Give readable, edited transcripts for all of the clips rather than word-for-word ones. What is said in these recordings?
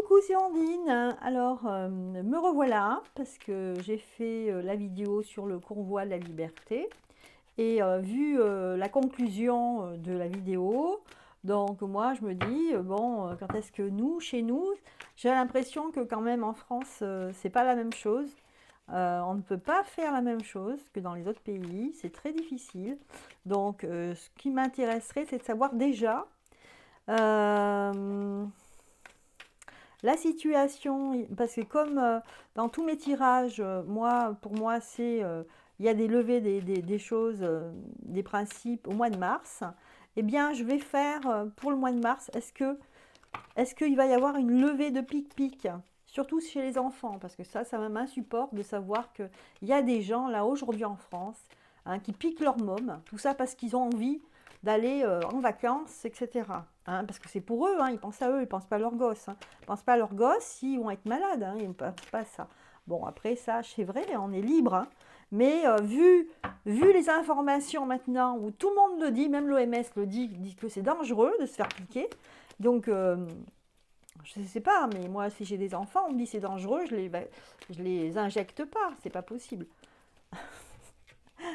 Coucou, c'est Andine. Alors, me revoilà parce que j'ai fait la vidéo sur le convoi de la liberté et vu la conclusion de la vidéo, donc moi je me dis, bon, quand est-ce que nous, chez nous, j'ai l'impression que quand même en France, c'est pas la même chose. On ne peut pas faire la même chose que dans les autres pays, c'est très difficile. Donc, ce qui m'intéresserait, c'est de savoir déjà euh, la situation, parce que comme dans tous mes tirages, moi, pour moi, il y a des levées des choses, des principes au mois de mars. Eh bien, je vais faire pour le mois de mars, est-ce qu'il va y avoir une levée de pic-pic, surtout chez les enfants, parce que ça m'insupporte de savoir qu'il y a des gens là aujourd'hui en France, hein, qui piquent leur môme, tout ça parce qu'ils ont envie d'aller en vacances, etc. Hein, parce que c'est pour eux, hein, ils pensent à eux, ils ne pensent pas à leurs gosses. Hein. Ils ne pensent pas à leurs gosses s'ils vont être malades, hein, ils ne pensent pas à ça. Bon, après ça, c'est vrai, on est libre, hein, mais vu les informations maintenant, où tout le monde le dit, même l'OMS le dit que c'est dangereux de se faire piquer, donc je ne sais pas, mais moi, si j'ai des enfants, on me dit c'est dangereux, je les injecte pas, c'est pas possible.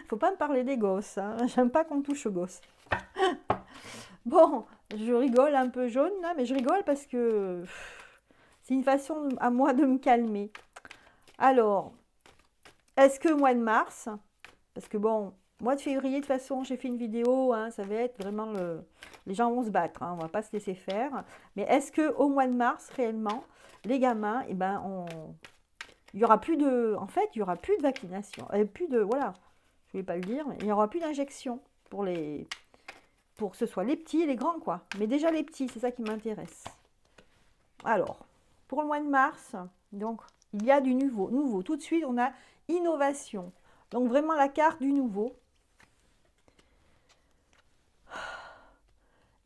Faut pas me parler des gosses, hein. J'aime pas qu'on touche aux gosses. Bon, je rigole un peu jaune là, mais je rigole parce que c'est une façon à moi de me calmer. Alors, est-ce que mois de mars, parce que bon, mois de février, de toute façon, j'ai fait une vidéo, hein, ça va être vraiment les gens vont se battre, hein, on va pas se laisser faire. Mais est-ce que au mois de mars, réellement, les gamins, eh ben, il y aura plus de, en fait, il y aura plus de vaccination, plus de, voilà, je voulais pas le dire, mais il y aura plus d'injection pour que ce soit les petits et les grands, quoi. Mais déjà les petits, c'est ça qui m'intéresse. Alors, pour le mois de mars, donc, il y a du nouveau. Tout de suite, on a innovation. Donc, vraiment la carte du nouveau.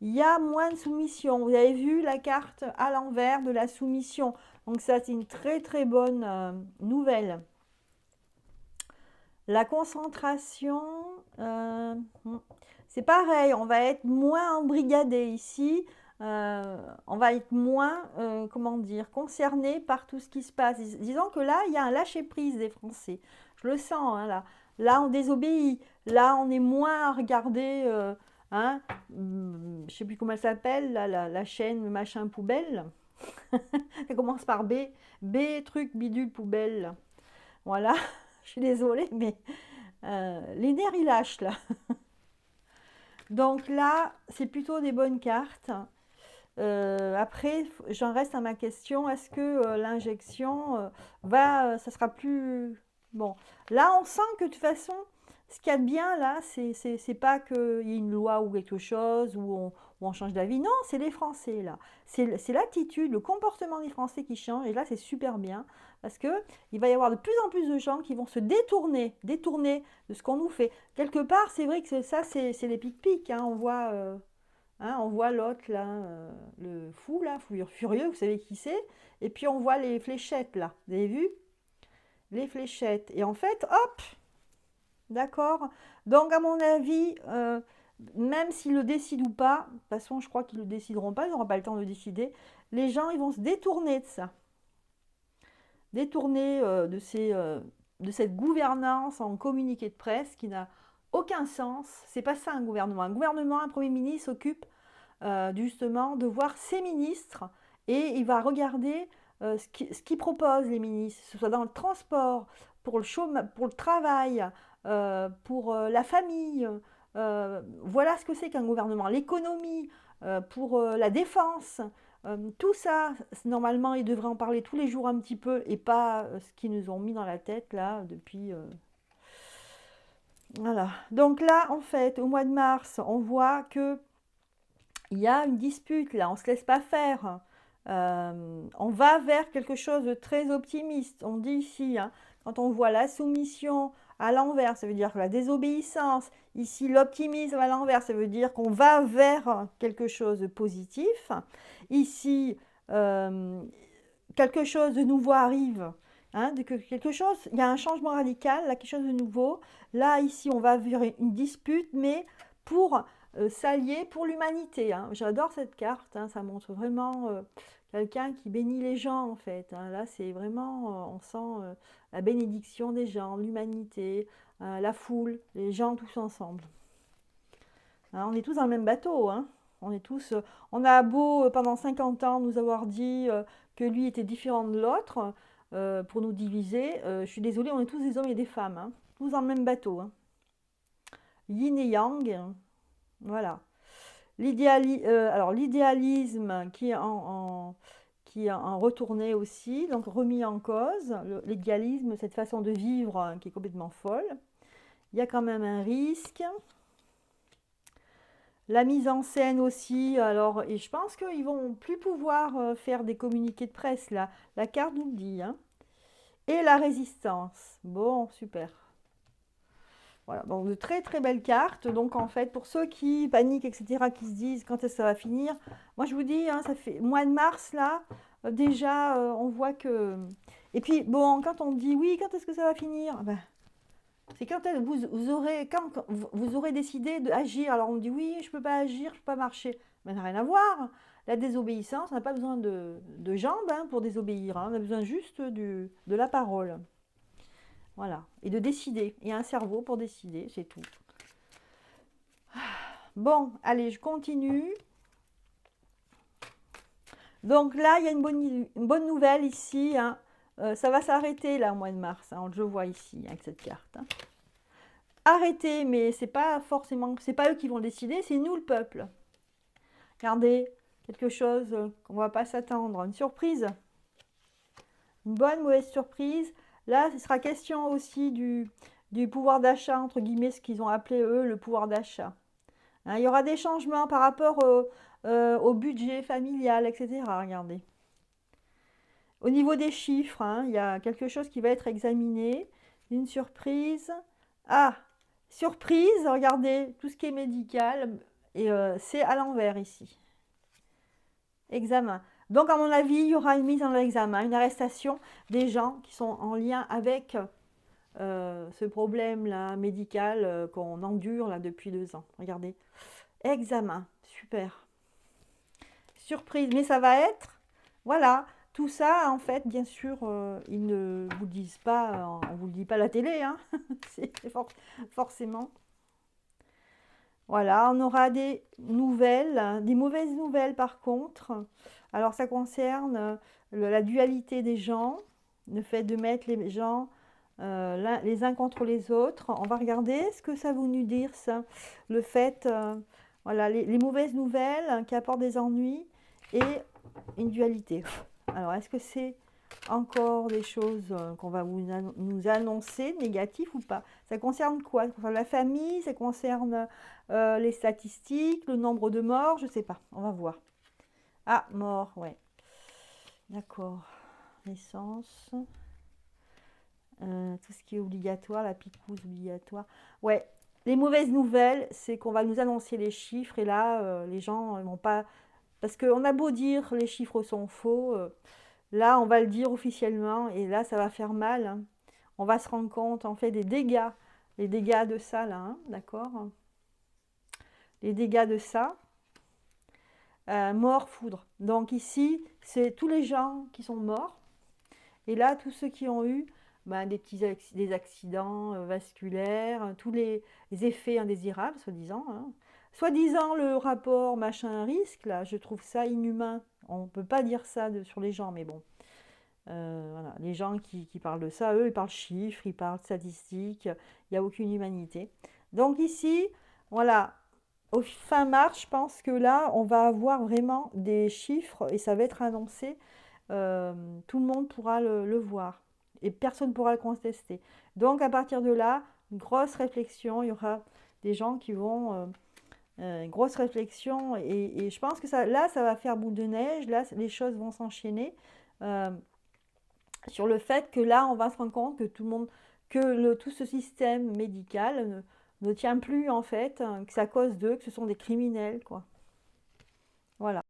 Il y a moins de soumission. Vous avez vu la carte à l'envers de la soumission. Donc, ça, c'est une très, très bonne nouvelle. La concentration, c'est pareil, on va être moins embrigadé ici, on va être moins, comment dire, concerné par tout ce qui se passe. Disons que là, il y a un lâcher-prise des Français. Je le sens, hein, là. Là, on désobéit. Là, on est moins à regarder, hein, je ne sais plus comment elle s'appelle, la chaîne machin poubelle. Elle commence par B, B truc bidule poubelle. Voilà, je suis désolée, mais les nerfs, ils lâchent là. Donc là, c'est plutôt des bonnes cartes. Après, j'en reste à ma question. Est-ce que l'injection ça sera plus... Bon, là, on sent que de toute façon, ce qu'il y a de bien là, c'est pas qu'il y ait une loi ou quelque chose où on change d'avis. Non, c'est les Français là. C'est l'attitude, le comportement des Français qui change. Et là, c'est super bien parce que il va y avoir de plus en plus de gens qui vont se détourner de ce qu'on nous fait. Quelque part, c'est vrai que ça, c'est les pic-pics. Hein, on voit l'autre là, le fou là, furieux, vous savez qui c'est. Et puis on voit les fléchettes là. Vous avez vu? Les fléchettes. Et en fait, hop, d'accord. Donc à mon avis, même s'ils le décident ou pas, de toute façon je crois qu'ils ne le décideront pas, ils n'auront pas le temps de décider, les gens ils vont se détourner de ça. Détourner de cette gouvernance en communiqué de presse qui n'a aucun sens. C'est pas ça un gouvernement. Un gouvernement, un Premier ministre s'occupe justement de voir ses ministres et il va regarder ce qu'ils proposent les ministres, que ce soit dans le transport, pour le chômage, pour le travail, pour la famille. Voilà ce que c'est qu'un gouvernement. L'économie, pour la défense. Tout ça, normalement, ils devraient en parler tous les jours un petit peu et pas ce qu'ils nous ont mis dans la tête là depuis. Voilà. Donc là, en fait, au mois de mars, on voit que il y a une dispute là, on ne se laisse pas faire. On va vers quelque chose de très optimiste. On dit ici, hein, quand on voit la soumission à l'envers, ça veut dire que la désobéissance. Ici, l'optimisme à l'envers, ça veut dire qu'on va vers quelque chose de positif. Ici, quelque chose de nouveau arrive. Hein, quelque chose, il y a un changement radical, là, quelque chose de nouveau. Là, ici, on va vers une dispute, mais pour s'allier pour l'humanité. Hein. J'adore cette carte, hein, ça montre vraiment quelqu'un qui bénit les gens en fait, hein. Là, c'est vraiment, on sent la bénédiction des gens, l'humanité, la foule, les gens tous ensemble. Hein, on est tous dans le même bateau, hein. On est tous, on a beau pendant 50 ans nous avoir dit que lui était différent de l'autre pour nous diviser. Je suis désolée, on est tous des hommes et des femmes, hein, tous dans le même bateau, hein. Yin et yang, voilà. Alors l'idéalisme qui est en retourné aussi, donc remis en cause. L'idéalisme, cette façon de vivre qui est complètement folle. Il y a quand même un risque. La mise en scène aussi, alors, et je pense qu'ils vont plus pouvoir faire des communiqués de presse là. La carte nous le dit, hein. Et la résistance. Bon, super. Voilà, donc de très très belles cartes. Donc en fait, pour ceux qui paniquent, etc., qui se disent quand est-ce que ça va finir, moi je vous dis, hein, ça fait mois de mars là, déjà on voit que. Et puis bon, quand on dit oui, quand est-ce que ça va finir, ben, c'est quand quand vous aurez décidé d'agir. Alors on dit oui, je peux pas agir, je peux pas marcher. Mais ça n'a rien à voir. La désobéissance, on n'a pas besoin de jambes hein, pour désobéir, hein. On a besoin juste de la parole. Voilà. Et de décider. Et un cerveau pour décider, c'est tout. Bon, allez, je continue. Donc là, il y a une bonne nouvelle ici, hein. Ça va s'arrêter là au mois de mars, hein, je le vois ici avec cette carte, hein. Arrêter, mais c'est pas forcément, c'est pas eux qui vont décider, c'est nous le peuple. Regardez, quelque chose qu'on va pas s'attendre, une surprise, une bonne, mauvaise surprise. Là, ce sera question aussi du pouvoir d'achat, entre guillemets, ce qu'ils ont appelé eux le pouvoir d'achat. Hein, il y aura des changements par rapport au budget familial, etc. Regardez. Au niveau des chiffres, hein, il y a quelque chose qui va être examiné. Une surprise. Ah, surprise, regardez, tout ce qui est médical, et c'est à l'envers ici. Examen. Donc, à mon avis, il y aura une mise en examen, une arrestation des gens qui sont en lien avec ce problème-là médical qu'on endure là depuis 2 ans. Regardez. Examen. Super. Surprise. Mais ça va être, voilà, tout ça, en fait, bien sûr, ils ne vous le disent pas, on ne vous le dit pas à la télé, hein. C'est forcément. Voilà, on aura des nouvelles, des mauvaises nouvelles par contre. Alors ça concerne la dualité des gens, le fait de mettre les gens les uns contre les autres. On va regarder ce que ça veut nous dire ça. Le fait, voilà, les mauvaises nouvelles qui apportent des ennuis et une dualité. Alors est-ce que c'est encore des choses qu'on va nous annoncer, négatives ou pas? Ça concerne quoi? Ça concerne la famille, ça concerne les statistiques, le nombre de morts, je ne sais pas, on va voir. Ah, mort, ouais. D'accord. Naissance. Tout ce qui est obligatoire, la picouse obligatoire. Ouais, les mauvaises nouvelles, c'est qu'on va nous annoncer les chiffres et là, les gens ne vont pas... Parce qu'on a beau dire les chiffres sont faux, là, on va le dire officiellement et là, ça va faire mal, hein. On va se rendre compte, en fait, des dégâts. Les dégâts de ça, là, hein, d'accord? Les dégâts de ça. Mort, foudre. Donc ici, c'est tous les gens qui sont morts. Et là, tous ceux qui ont eu des accidents vasculaires, tous les effets indésirables, soi-disant, hein. Soi-disant, le rapport machin-risque, là, je trouve ça inhumain. On ne peut pas dire ça sur les gens, mais bon. Voilà. Les gens qui parlent de ça, eux, ils parlent chiffres, ils parlent statistiques, il n'y a aucune humanité. Donc ici, voilà, au fin mars, je pense que là, on va avoir vraiment des chiffres et ça va être annoncé. Tout le monde pourra le voir et personne ne pourra le contester. Donc à partir de là, une grosse réflexion, il y aura des gens qui vont... une grosse réflexion et je pense que là, ça va faire boule de neige, là, les choses vont s'enchaîner. Sur le fait que là, on va se rendre compte que tout le monde, que tout ce système médical ne tient plus en fait, que c'est à cause d'eux, que ce sont des criminels, quoi. Voilà.